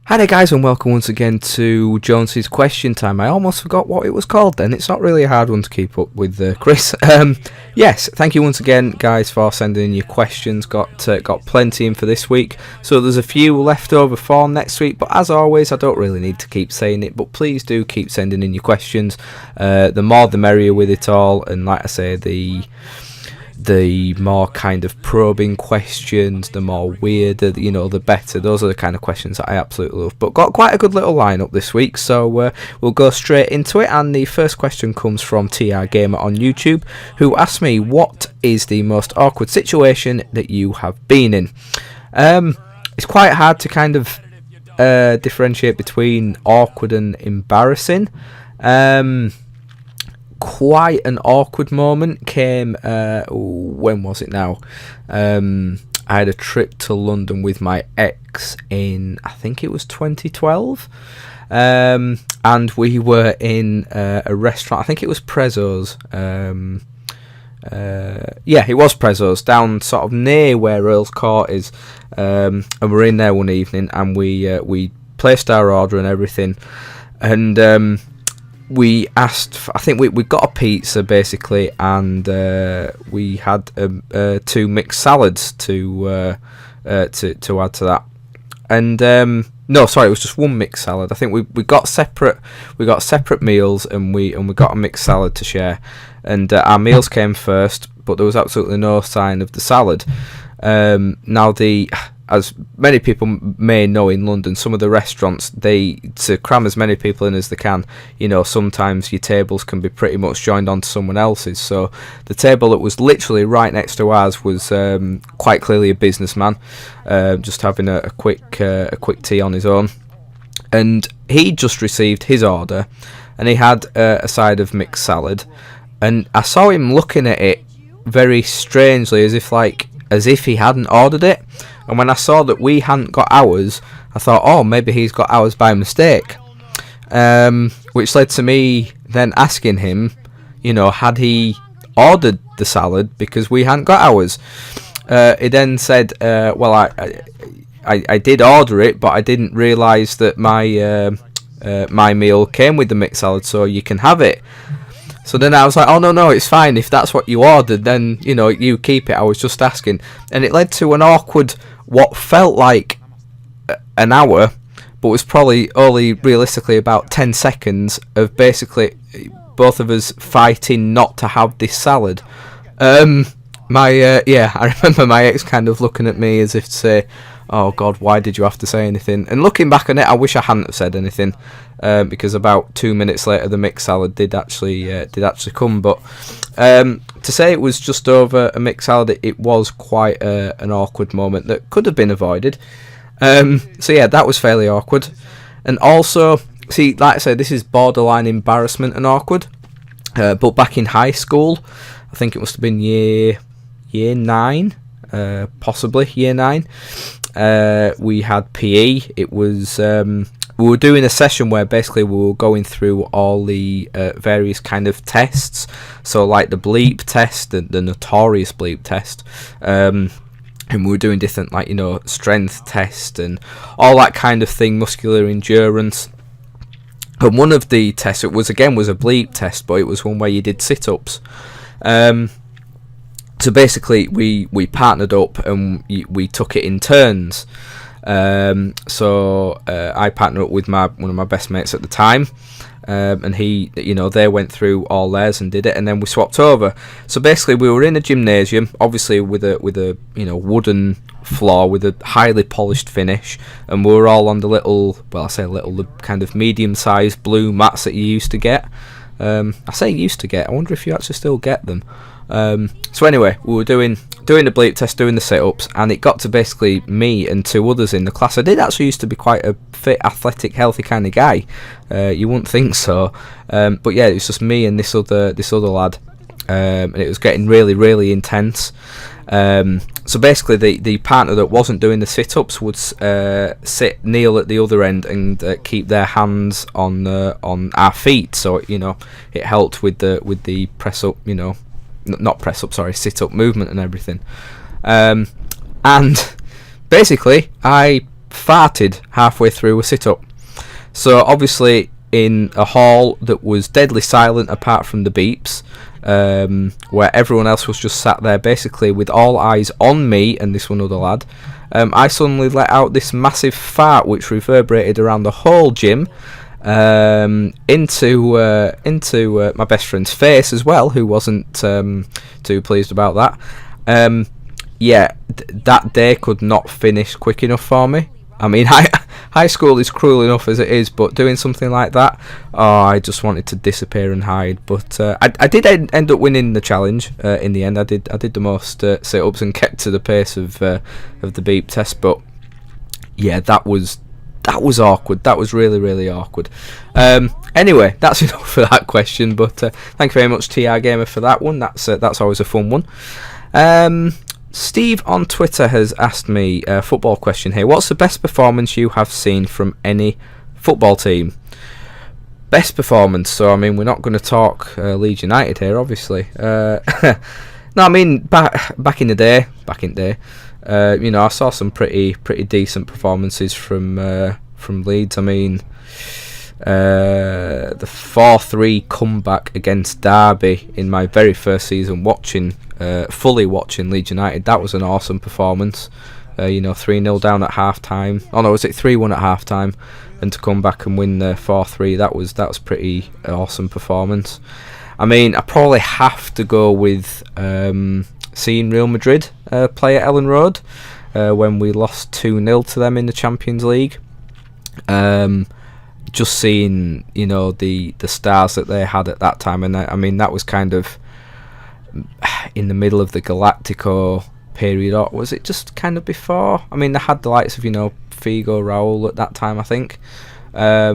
Hi there guys, and welcome once again to Jonesy's question time. I almost forgot what it was called then. It's not really a hard one to keep up with, Chris. Yes, thank you once again guys for sending in your questions. Got plenty in for this week, so there's a few left over for next week, but as always I don't really need to keep saying it, but please do keep sending in your questions. The more the merrier with it all, and like I say, the more kind of probing questions, the more weirder, the better. Those are the kind of questions that I absolutely love. But got quite a good little lineup this week, so we'll go straight into it. And the first question comes from TR Gamer on YouTube, who asked me, what is the most awkward situation that you have been in? It's quite hard to kind of differentiate between awkward and embarrassing. Quite an awkward moment came, when was it now? I had a trip to London with my ex in, I think it was 2012, and we were in a restaurant. I think it was Prezzo's. Yeah, it was Prezzo's, down sort of near where Earl's Court is, and we're in there one evening, and we placed our order and everything, and we asked, I think we got a pizza basically, and we had 2 mixed salads to add to that. And no, sorry, it was just 1 mixed salad. I think we got separate meals, and we got a mixed salad to share. And our meals came first, but there was absolutely no sign of the salad. Now, as many people may know in London, some of the restaurants, to cram as many people in as they can, sometimes your tables can be pretty much joined onto someone else's. So the table that was literally right next to ours was quite clearly a businessman, just having a quick tea on his own, and he just received his order, and he had a side of mixed salad, and I saw him looking at it very strangely, as if he hadn't ordered it. And when I saw that we hadn't got ours, I thought, oh, maybe he's got ours by mistake. Which led to me then asking him, had he ordered the salad because we hadn't got ours. He then said, well, I did order it, but I didn't realise that my meal came with the mixed salad, so you can have it. So then I was like, oh, no, it's fine. If that's what you ordered, then, you keep it. I was just asking. And it led to an awkward, what felt like an hour, but was probably only realistically about 10 seconds of basically both of us fighting not to have this salad. I remember my ex kind of looking at me as if to say, oh God, why did you have to say anything? And looking back on it, I wish I hadn't have said anything, because about 2 minutes later the mixed salad did actually come. But to say it was just over a mixed salad, it was quite an awkward moment that could have been avoided. So yeah, that was fairly awkward. And also, see, like I said, this is borderline embarrassment and awkward. But back in high school, I think it must have been year 9, possibly year 9. We had PE. It was we were doing a session where basically we were going through all the various kind of tests. So like the bleep test, the notorious bleep test, and we were doing different strength tests and all that kind of thing, muscular endurance. And one of the tests, it was a bleep test, but it was one where you did sit-ups. So basically, we partnered up and we took it in turns. So I partnered up with one of my best mates at the time, and he, they went through all theirs and did it, and then we swapped over. So basically, we were in a gymnasium, obviously with a wooden floor with a highly polished finish, and we were all on the the kind of medium-sized blue mats that you used to get. I say used to get. I wonder if you actually still get them. So anyway, we were doing the bleep test, doing the sit-ups, and it got to basically me and 2 others in the class. I did actually used to be quite a fit, athletic, healthy kind of guy. You wouldn't think so, but yeah, it was just me and this other lad, and it was getting really, really intense. So basically, the partner that wasn't doing the sit-ups would kneel at the other end and keep their hands on our feet, so it helped with the press up, not press up, sorry, sit up movement and everything. And basically, I farted halfway through a sit-up. So obviously in a hall that was deadly silent apart from the beeps, where everyone else was just sat there basically with all eyes on me and this one other lad, I suddenly let out this massive fart which reverberated around the whole gym, into my best friend's face as well, who wasn't too pleased about that. That day could not finish quick enough for me. I mean, high school is cruel enough as it is, but doing something like that, I just wanted to disappear and hide. But I did end up winning the challenge in the end. I did the most sit-ups and kept to the pace of the beep test. But yeah, that was awkward. That was really, really awkward. Anyway, that's enough for that question. But thank you very much, TR Gamer, for that one. That's always a fun one. Steve on Twitter has asked me a football question here. What's the best performance you have seen from any football team? Best performance. So I mean, we're not going to talk Leeds United here, obviously. No, I mean back in the day. I saw some pretty decent performances from Leeds. I mean, the 4-3 comeback against Derby in my very first season fully watching Leeds United, that was an awesome performance. 3-0 down at half time. Oh no, was it 3-1 at half time? And to come back and win the 4-3, that was pretty awesome performance. I mean, I probably have to go with seeing Real Madrid play at Ellen Road when we lost 2-0 to them in the Champions League. Just seeing, the stars that they had at that time, and I mean that was kind of in the middle of the Galactico period, or was it just kind of before? I mean, they had the likes of Figo, Raul at that time, I think. I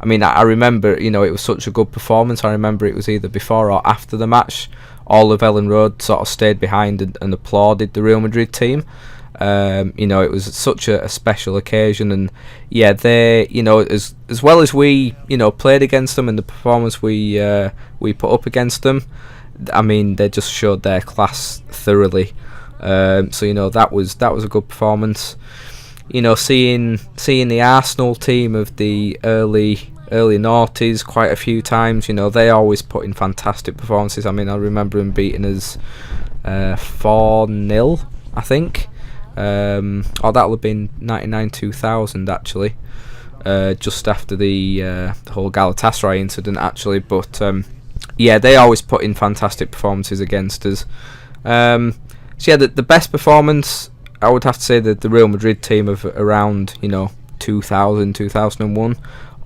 mean, I remember, it was such a good performance. I remember it was either before or after the match. All of Ellen Road sort of stayed behind and applauded the Real Madrid team. It was such a special occasion, and yeah, they, as well as we, played against them and the performance we put up against them, I mean, they just showed their class thoroughly. That was a good performance. Seeing the Arsenal team of the early noughties quite a few times. They always put in fantastic performances. I mean, I remember them beating us 4-0, I think. That'll have been 99-2000 actually, just after the whole Galatasaray incident actually. But yeah, they always put in fantastic performances against us. The best performance, I would have to say that the Real Madrid team of around 2000, 2001,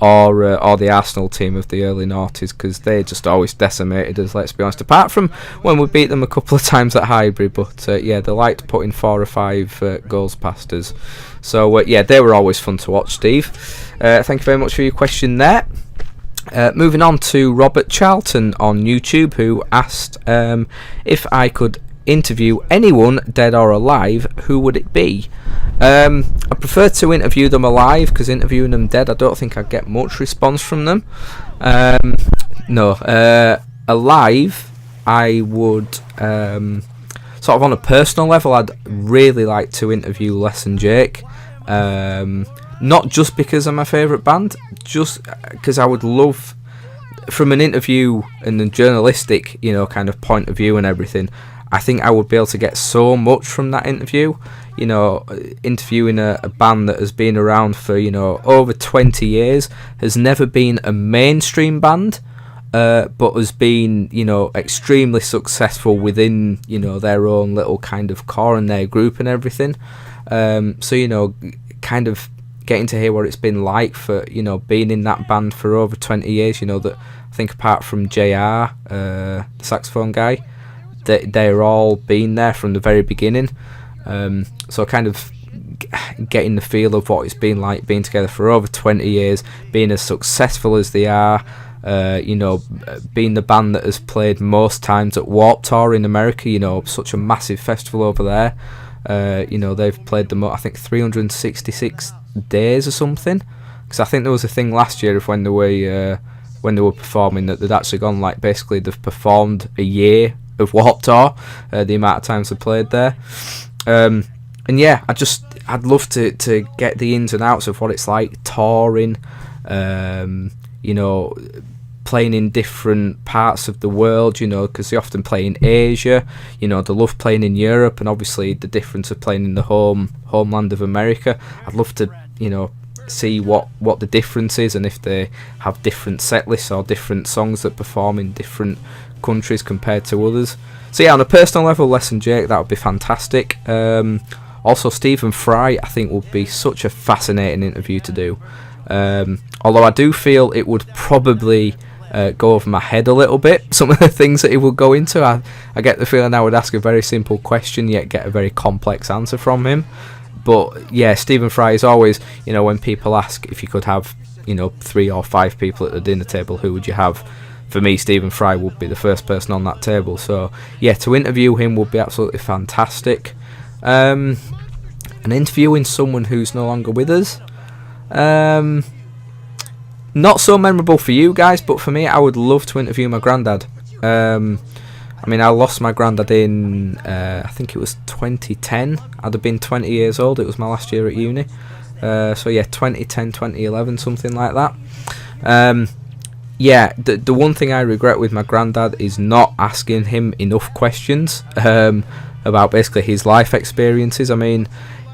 or the Arsenal team of the early noughties, because they just always decimated us, let's be honest, apart from when we beat them a couple of times at Highbury. But they liked putting 4 or 5 goals past us. So they were always fun to watch, Steve. Thank you very much for your question there. Moving on to Robert Charlton on YouTube, who asked if I could interview anyone dead or alive, who would it be? I prefer to interview them alive, because interviewing them dead, I don't think I'd get much response from them. Alive, I would, sort of on a personal level, I'd really like to interview Les and Jake. Not just because they're my favourite band, just because I would love, from an interview and a journalistic, kind of point of view and everything, I think I would be able to get so much from that interview. Interviewing a band that has been around for, over 20 years, has never been a mainstream band, but has been, extremely successful within, their own little kind of core and their group and everything. Kind of getting to hear what it's been like for, being in that band for over 20 years, that I think apart from JR, the saxophone guy, they're all been there from the very beginning. So kind of getting the feel of what it's been like being together for over 20 years, being as successful as they are, being the band that has played most times at Warped Tour in America, such a massive festival over there. They've played I think 366 days or something, because I think there was a thing last year of when they were performing that they'd actually gone, like, basically they've performed a year of Warped Tour, the amount of times they played there. I just, I'd love to get the ins and outs of what it's like touring, playing in different parts of the world, because they often play in Asia, they love playing in Europe, and obviously the difference of playing in the homeland of America. I'd love to, see what the difference is, and if they have different set lists or different songs that perform in different countries compared to others. So yeah, on a personal level, Les and Jake, that would be fantastic. Also, Stephen Fry, I think, would be such a fascinating interview to do. Although I do feel it would probably go over my head a little bit, some of the things that he would go into. I get the feeling I would ask a very simple question, yet get a very complex answer from him. But yeah, Stephen Fry is always, when people ask if you could have, 3 or 5 people at the dinner table, who would you have? For me, Stephen Fry would be the first person on that table. So yeah, to interview him would be absolutely fantastic. And interviewing someone who's no longer with us, not so memorable for you guys, but for me, I would love to interview my granddad. I lost my granddad in, I think it was 2010. I'd have been 20 years old. It was my last year at uni. So yeah, 2010, 2011, something like that. The one thing I regret with my granddad is not asking him enough questions about basically his life experiences.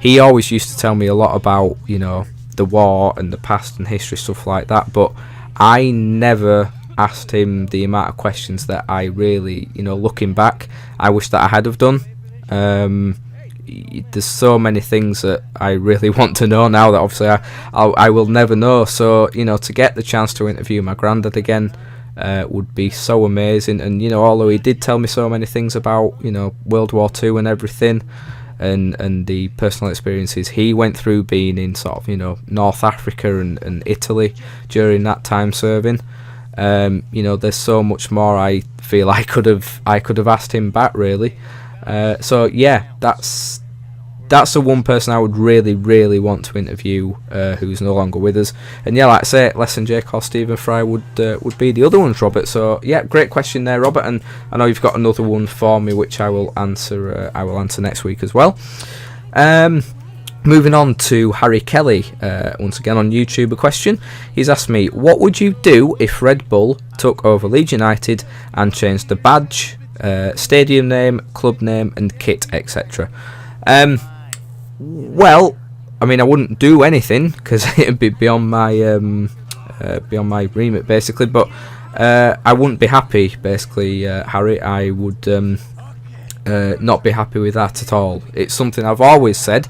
He always used to tell me a lot about, the war and the past and history, stuff like that, but I never asked him the amount of questions that I really, looking back, I wish that I had have done. There's so many things that I really want to know now that obviously I will never know. So, to get the chance to interview my granddad again would be so amazing. And, although he did tell me so many things about, World War II and everything, and the personal experiences he went through being in sort of, North Africa and Italy during that time serving. There's so much more I feel I could have asked him back, really. So yeah, that's the one person I would really, really want to interview who's no longer with us. And yeah, like I say, Les and Jake or Stephen Fry would be the other ones, Robert. So yeah, great question there, Robert. And I know you've got another one for me, which I will answer. I will answer next week as well. Moving on to Harry Kelly, once again on YouTube, a question. He's asked me, what would you do if Red Bull took over Leeds United and changed the badge, stadium name, club name and kit, etc.? Well, I wouldn't do anything because it'd be beyond my remit, basically. But I wouldn't be happy, basically, Harry. I would not be happy with that at all. It's something I've always said.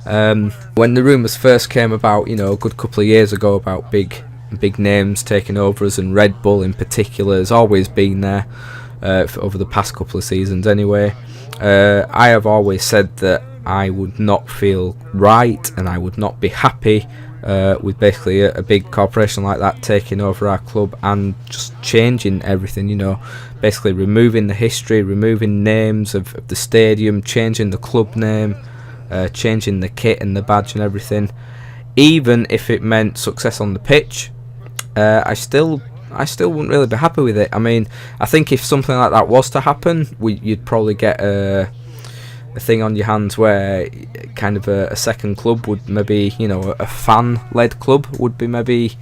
When the rumours first came about, a good couple of years ago, about big names taking over us, and Red Bull in particular has always been there over the past couple of seasons anyway. I have always said that I would not feel right and I would not be happy with basically a big corporation like that taking over our club and just changing everything, basically removing the history, removing names of the stadium, changing the club name, changing the kit and the badge and everything. Even if it meant success on the pitch, I still wouldn't really be happy with it. I think if something like that was to happen, you'd probably get a thing on your hands where kind of a second club would maybe, a fan-led club would be maybe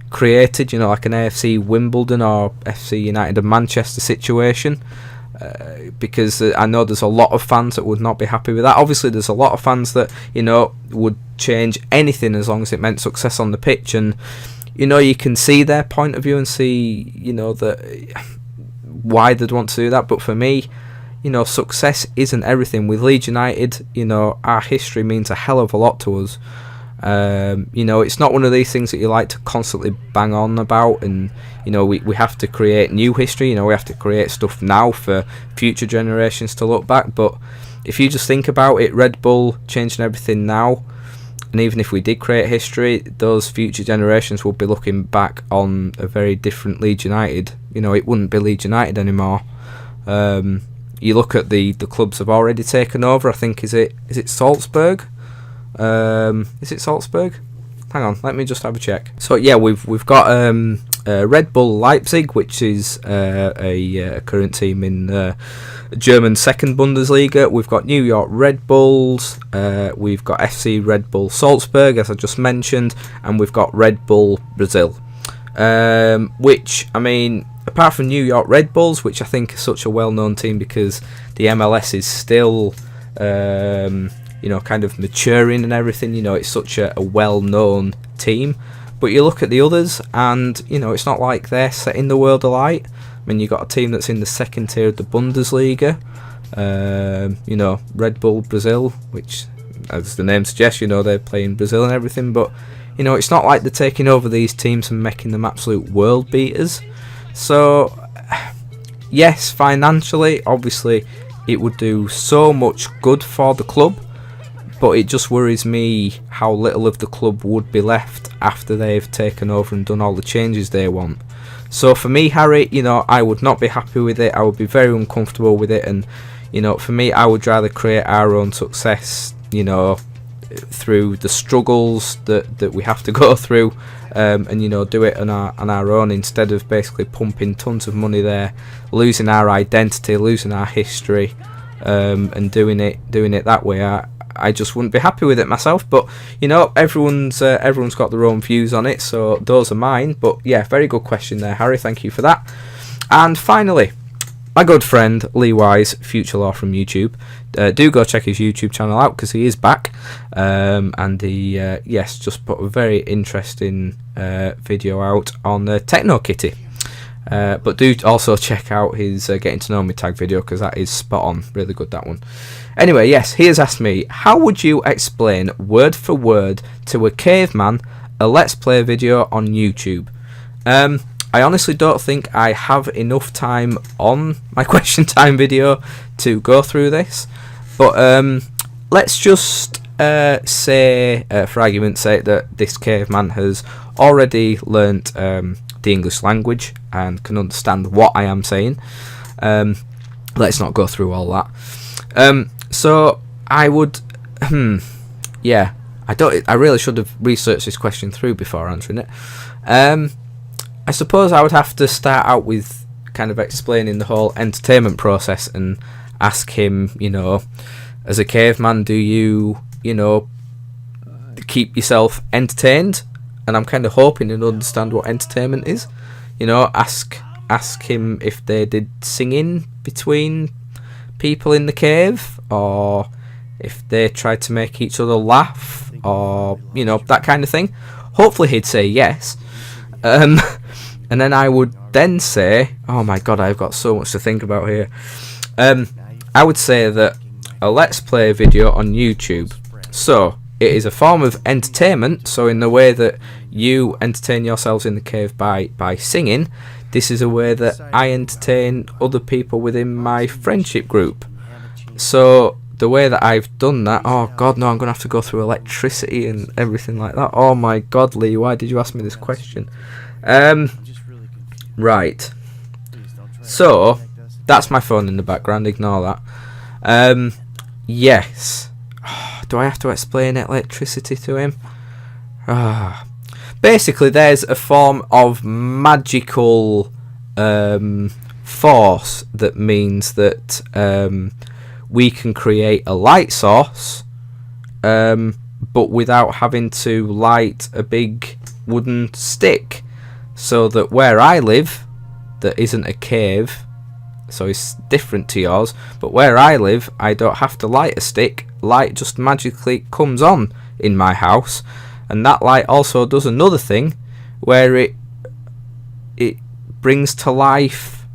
created, like an AFC Wimbledon or FC United of Manchester situation. Because I know there's a lot of fans that would not be happy with that. Obviously, there's a lot of fans that, would change anything as long as it meant success on the pitch. And, you can see their point of view and see, that why they'd want to do that. But for me, success isn't everything. With Leeds United, our history means a hell of a lot to us. It's not one of these things that you like to constantly bang on about, and we have to create new history. We have to create stuff now for future generations to look back. But if you just think about it, Red Bull changing everything now, and even if we did create history, those future generations will be looking back on a very different Leeds United. It wouldn't be Leeds United anymore. You look at the clubs have already taken over. I think is it Salzburg? Is it Salzburg? Hang on, let me just have a check. So yeah, we've got Red Bull Leipzig, which is a current team in German second Bundesliga. We've got New York Red Bulls, we've got FC Red Bull Salzburg, as I just mentioned, and we've got Red Bull Brazil. Which, I mean, apart from New York Red Bulls, which I think is such a well-known team because the MLS is still, kind of maturing and everything, it's such a well-known team. But you look at the others and, it's not like they're setting the world alight. I mean, you've got a team that's in the second tier of the Bundesliga, Red Bull Brazil, which, as the name suggests, they're playing Brazil and everything, but it's not like they're taking over these teams and making them absolute world beaters. So, yes, financially, obviously, it would do so much good for the club, but it just worries me how little of the club would be left after they've taken over and done all the changes they want. So for me, Harry, I would not be happy with it. I would be very uncomfortable with it, and for me, I would rather create our own success, through the struggles that we have to go through, and do it on our own, instead of basically pumping tons of money there, losing our identity, losing our history, and doing it that way. I just wouldn't be happy with it myself, but everyone's got their own views on it, so those are mine. But yeah, very good question there, Harry, thank you for that. And finally, my good friend Lee Wise, Future Law from YouTube. Do go check his YouTube channel out because he is back, and he just put a very interesting video out on Techno Kitty. But do also check out his Getting to Know Me tag video because that is spot on, really good, that one. Anyway, yes, he has asked me, how would you explain word for word to a caveman a Let's Play video on YouTube? I honestly don't think I have enough time on my question time video to go through this, but let's just say, for argument's sake, that this caveman has already learnt the English language and can understand what I am saying. Let's not go through all that. So I would, I really should have researched this question through before answering it. I suppose I would have to start out with kind of explaining the whole entertainment process and ask him, as a caveman, do you, keep yourself entertained? And I'm kind of hoping he'll understand what entertainment is. Ask him if they did singing between people in the cave, or if they tried to make each other laugh, or, that kind of thing. Hopefully he'd say yes. And then I would then say, oh my god, I've got so much to think about here. I would say that a Let's Play video on YouTube, so it is a form of entertainment, so in the way that you entertain yourselves in the cave by singing, this is a way that I entertain other people within my friendship group. So the way that I've done that, oh god, no, I'm going to have to go through electricity and everything like that. Oh my god, Lee, why did you ask me this question? Right. So, that's my phone in the background, ignore that. Yes. Do I have to explain electricity to him? Basically, there's a form of magical force that means that we can create a light source, but without having to light a big wooden stick. So that where I live, that isn't a cave, so it's different to yours, but where I live, I don't have to light a stick. Light just magically comes on in my house, and that light also does another thing, where it brings to life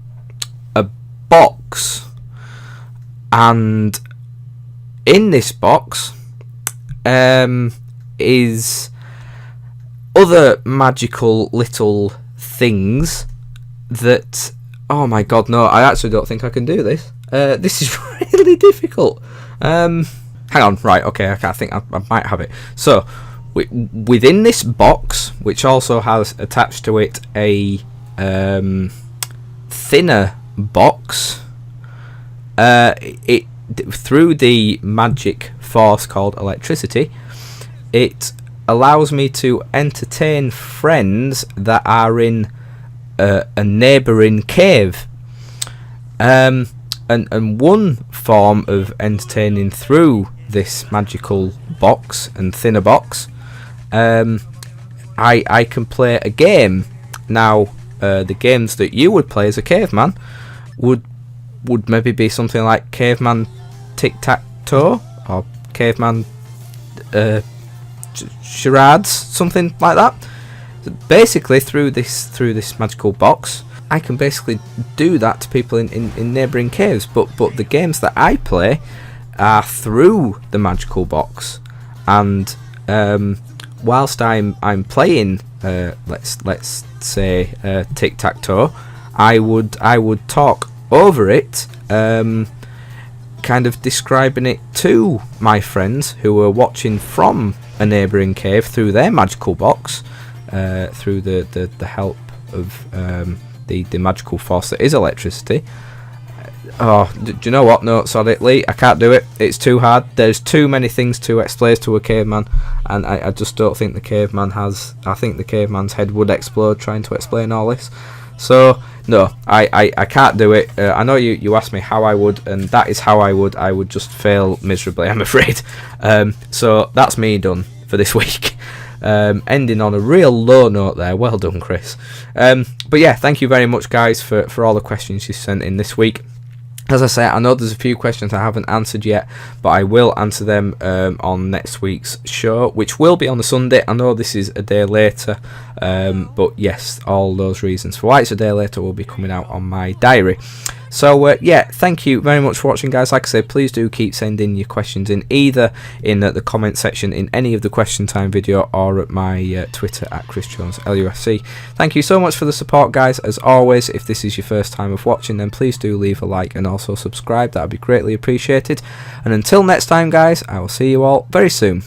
a box, and in this box is other magical little things that, oh my god, no, I actually don't think I can do this. This is really difficult. Hang on, right, okay, I think I might have it. So, within this box, which also has attached to it a thinner box, through the magic force called electricity, it allows me to entertain friends that are in a neighbouring cave. And one form of entertaining through this magical box and thinner box, I can play a game. Now, the games that you would play as a caveman would maybe be something like Caveman Tic-Tac-Toe or Caveman Charades, something like that. So basically, through this magical box, I can basically do that to people in neighbouring caves. But the games that I play are through the magical box, and whilst I'm playing, let's say Tic-Tac-Toe, I would talk over it, kind of describing it to my friends who are watching from a neighbouring cave through their magical box, through the help of the magical force that is electricity. Oh, do you know what? No, sorry, Lee, I can't do it. It's too hard. There's too many things to explain to a caveman, and I just don't think the caveman has. I think the caveman's head would explode trying to explain all this. So no, I can't do it. I know you asked me how I would, and that is how I would. I would just fail miserably, I'm afraid. So that's me done for this week. Ending on a real low note there. Well done, Chris. But yeah, thank you very much, guys, for all the questions you sent in this week. As I say, I know there's a few questions I haven't answered yet, but I will answer them on next week's show, which will be on the Sunday. I know this is a day later, but yes, all those reasons for why it's a day later will be coming out on my diary. So yeah, thank you very much for watching, guys. Like I said, please do keep sending your questions in, either in the comment section in any of the question time video or at my Twitter at ChrisJonesLUFC. Thank you so much for the support, guys. As always, if this is your first time of watching, then please do leave a like and also subscribe. That would be greatly appreciated. And until next time, guys, I will see you all very soon.